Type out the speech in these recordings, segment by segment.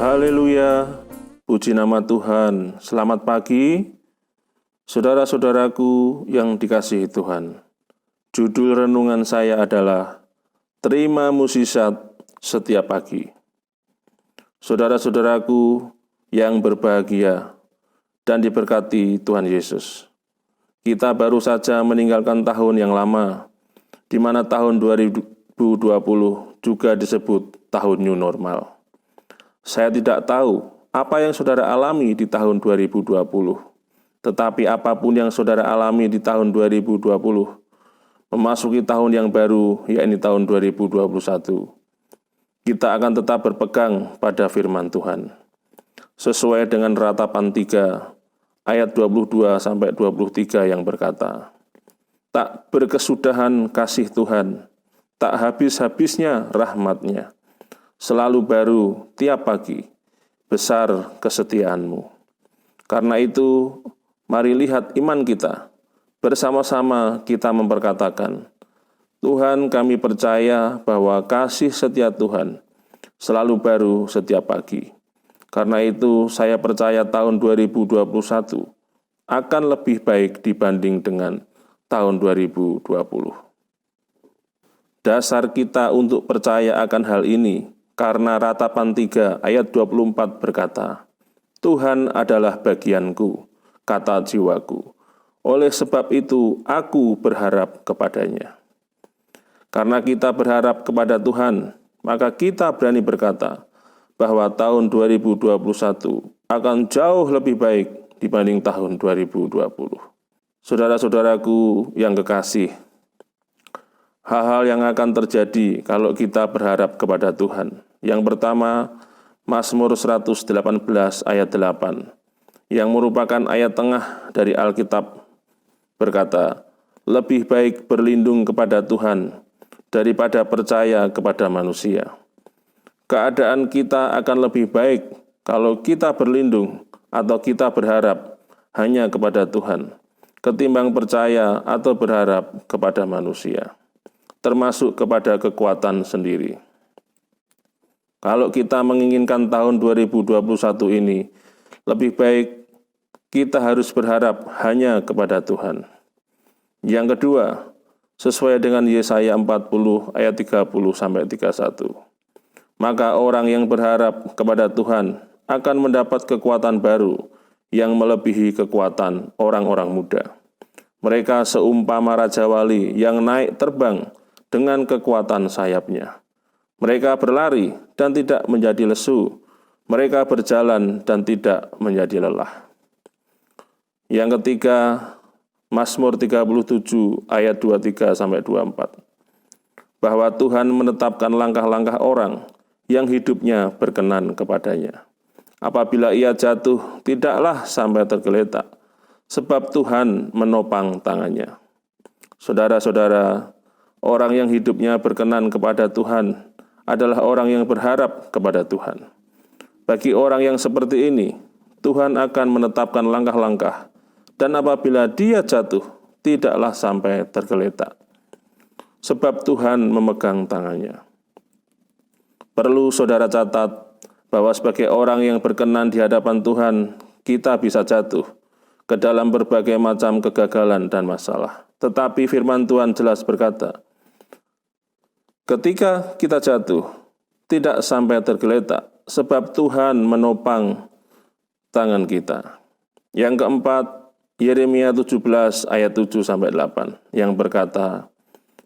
Haleluya, puji nama Tuhan. Selamat pagi, saudara-saudaraku yang dikasihi Tuhan. Judul renungan saya adalah Terima Mukjizat Setiap Pagi. Saudara-saudaraku yang berbahagia dan diberkati Tuhan Yesus. Kita baru saja meninggalkan tahun yang lama, di mana tahun 2020 juga disebut tahun new normal. Saya tidak tahu apa yang saudara alami di tahun 2020. Tetapi apapun yang saudara alami di tahun 2020, memasuki tahun yang baru, yakni tahun 2021, kita akan tetap berpegang pada firman Tuhan. Sesuai dengan Ratapan 3, ayat 22-23 yang berkata, "Tak berkesudahan kasih Tuhan, tak habis-habisnya rahmat-Nya. Selalu baru tiap pagi, besar kesetiaanmu." Karena itu, mari lihat iman kita. Bersama-sama kita memperkatakan, Tuhan, kami percaya bahwa kasih setia Tuhan selalu baru setiap pagi. Karena itu, saya percaya tahun 2021 akan lebih baik dibanding dengan tahun 2020. Dasar kita untuk percaya akan hal ini, karena Ratapan 3 ayat 24 berkata, Tuhan adalah bagianku, kata jiwaku. Oleh sebab itu, aku berharap kepadanya. Karena kita berharap kepada Tuhan, maka kita berani berkata bahwa tahun 2021 akan jauh lebih baik dibanding tahun 2020. Saudara-saudaraku yang kekasih, hal-hal yang akan terjadi kalau kita berharap kepada Tuhan. Yang pertama, Mazmur 118 ayat 8, yang merupakan ayat tengah dari Alkitab, berkata, lebih baik berlindung kepada Tuhan daripada percaya kepada manusia. Keadaan kita akan lebih baik kalau kita berlindung atau kita berharap hanya kepada Tuhan, ketimbang percaya atau berharap kepada manusia, termasuk kepada kekuatan sendiri. Kalau kita menginginkan tahun 2021 ini lebih baik, kita harus berharap hanya kepada Tuhan. Yang kedua, sesuai dengan Yesaya 40 ayat 30-31. Maka orang yang berharap kepada Tuhan akan mendapat kekuatan baru yang melebihi kekuatan orang-orang muda. Mereka seumpama raja wali yang naik terbang dengan kekuatan sayapnya. Mereka berlari dan tidak menjadi lesu. Mereka berjalan dan tidak menjadi lelah. Yang ketiga, Mazmur 37 ayat 23-24. Bahwa Tuhan menetapkan langkah-langkah orang yang hidupnya berkenan kepadanya. Apabila ia jatuh, tidaklah sampai tergeletak, sebab Tuhan menopang tangannya. Saudara-saudara, orang yang hidupnya berkenan kepada Tuhan adalah orang yang berharap kepada Tuhan. Bagi orang yang seperti ini, Tuhan akan menetapkan langkah-langkah, dan apabila dia jatuh, tidaklah sampai tergeletak, sebab Tuhan memegang tangannya. Perlu saudara catat bahwa sebagai orang yang berkenan di hadapan Tuhan, kita bisa jatuh ke dalam berbagai macam kegagalan dan masalah. Tetapi firman Tuhan jelas berkata, ketika kita jatuh, tidak sampai tergeletak, sebab Tuhan menopang tangan kita. Yang keempat, Yeremia 17 ayat 7-8, yang berkata,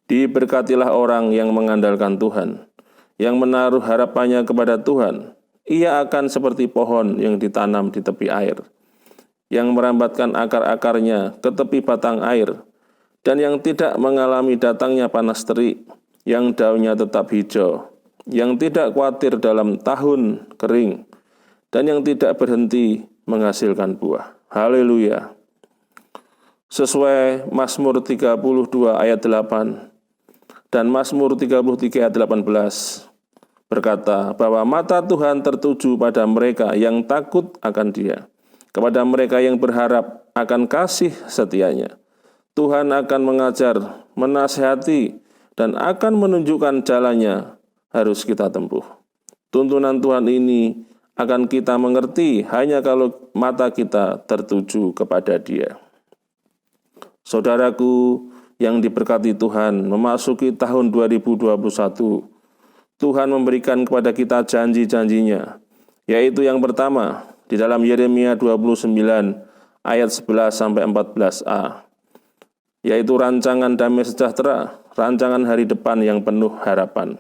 diberkatilah orang yang mengandalkan Tuhan, yang menaruh harapannya kepada Tuhan. Ia akan seperti pohon yang ditanam di tepi air, yang merambatkan akar-akarnya ke tepi batang air, dan yang tidak mengalami datangnya panas terik, yang daunnya tetap hijau, yang tidak khawatir dalam tahun kering, dan yang tidak berhenti menghasilkan buah. Haleluya. Sesuai Mazmur 32 ayat 8 dan Mazmur 33 ayat 18 berkata bahwa mata Tuhan tertuju pada mereka yang takut akan Dia, kepada mereka yang berharap akan kasih setianya. Tuhan akan mengajar, menasihati, dan akan menunjukkan jalannya harus kita tempuh. Tuntunan Tuhan ini akan kita mengerti hanya kalau mata kita tertuju kepada Dia. Saudaraku yang diberkati Tuhan, memasuki tahun 2021, Tuhan memberikan kepada kita janji-janjinya, yaitu yang pertama di dalam Yeremia 29 ayat 11-14a, yaitu rancangan damai sejahtera, rancangan hari depan yang penuh harapan.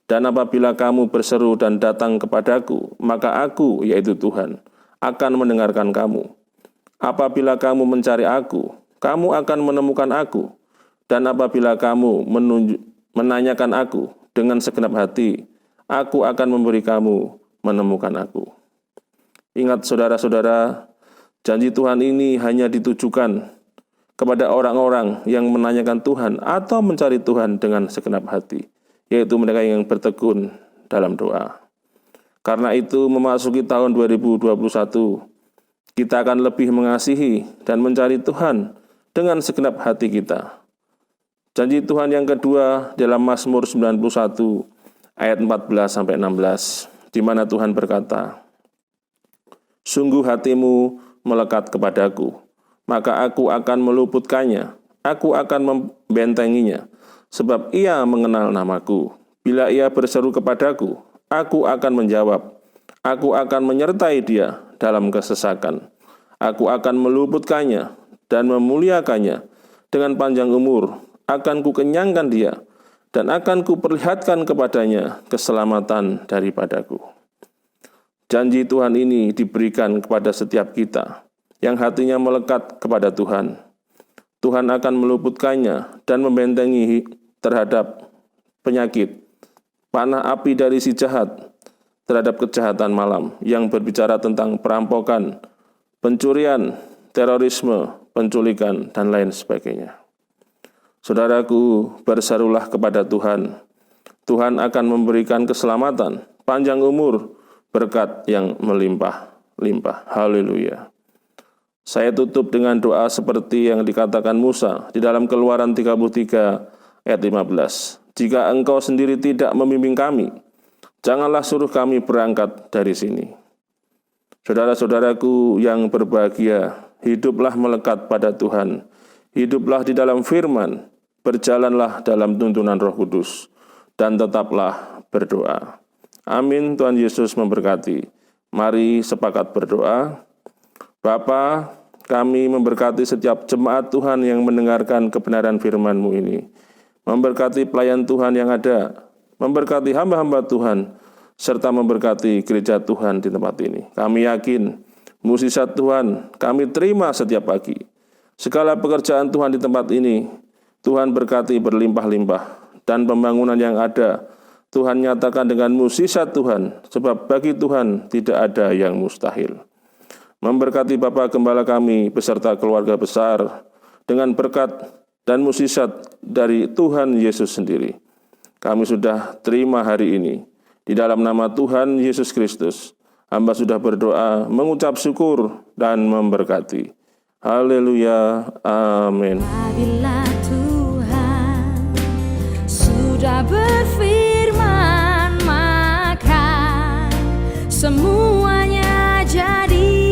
Dan apabila kamu berseru dan datang kepadaku, maka aku, yaitu Tuhan, akan mendengarkan kamu. Apabila kamu mencari aku, kamu akan menemukan aku. Dan apabila kamu menanyakan aku dengan segenap hati, aku akan memberi kamu menemukan aku. Ingat saudara-saudara, janji Tuhan ini hanya ditujukan kepada orang-orang yang menanyakan Tuhan atau mencari Tuhan dengan segenap hati, yaitu mereka yang bertekun dalam doa. Karena itu memasuki tahun 2021, kita akan lebih mengasihi dan mencari Tuhan dengan segenap hati kita. Janji Tuhan yang kedua dalam Mazmur 91 ayat 14-16, di mana Tuhan berkata, "Sungguh hatimu melekat kepadaku, maka aku akan meluputkannya, aku akan membentenginya, sebab ia mengenal namaku. Bila ia berseru kepadaku, aku akan menjawab. Aku akan menyertai dia dalam kesesakan. Aku akan meluputkannya dan memuliakannya. Dengan panjang umur akan kukenyangkan dia, dan akan kuperlihatkan kepadanya keselamatan daripadaku." Janji Tuhan ini diberikan kepada setiap kita yang hatinya melekat kepada Tuhan. Tuhan akan meluputkannya dan membentengi terhadap penyakit, panah api dari si jahat, terhadap kejahatan malam yang berbicara tentang perampokan, pencurian, terorisme, penculikan, dan lain sebagainya. Saudaraku, berserulah kepada Tuhan. Tuhan akan memberikan keselamatan, panjang umur, berkat yang melimpah-limpah. Haleluya. Saya tutup dengan doa seperti yang dikatakan Musa di dalam Keluaran 33 ayat 15. "Jika engkau sendiri tidak membimbing kami, janganlah suruh kami berangkat dari sini." Saudara-saudaraku yang berbahagia, hiduplah melekat pada Tuhan. Hiduplah di dalam firman, berjalanlah dalam tuntunan Roh Kudus, dan tetaplah berdoa. Amin. Tuhan Yesus memberkati. Mari sepakat berdoa. Bapa, kami memberkati setiap jemaat Tuhan yang mendengarkan kebenaran firman-Mu ini. Memberkati pelayan Tuhan yang ada, memberkati hamba-hamba Tuhan, serta memberkati gereja Tuhan di tempat ini. Kami yakin, mukjizat Tuhan kami terima setiap pagi. Segala pekerjaan Tuhan di tempat ini, Tuhan berkati berlimpah-limpah, dan pembangunan yang ada, Tuhan nyatakan dengan mukjizat Tuhan, sebab bagi Tuhan tidak ada yang mustahil. Memberkati Bapak Gembala kami beserta keluarga besar dengan berkat dan mukjizat dari Tuhan Yesus sendiri. Kami sudah terima hari ini. Di dalam nama Tuhan Yesus Kristus, hamba sudah berdoa, mengucap syukur, dan memberkati. Haleluya. Amin. Bila Tuhan sudah berfirman, maka semuanya jadi.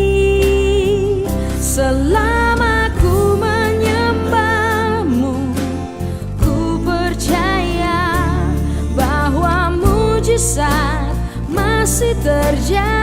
Selama ku menyembah-Mu, ku percaya bahwa mujizat masih terjadi.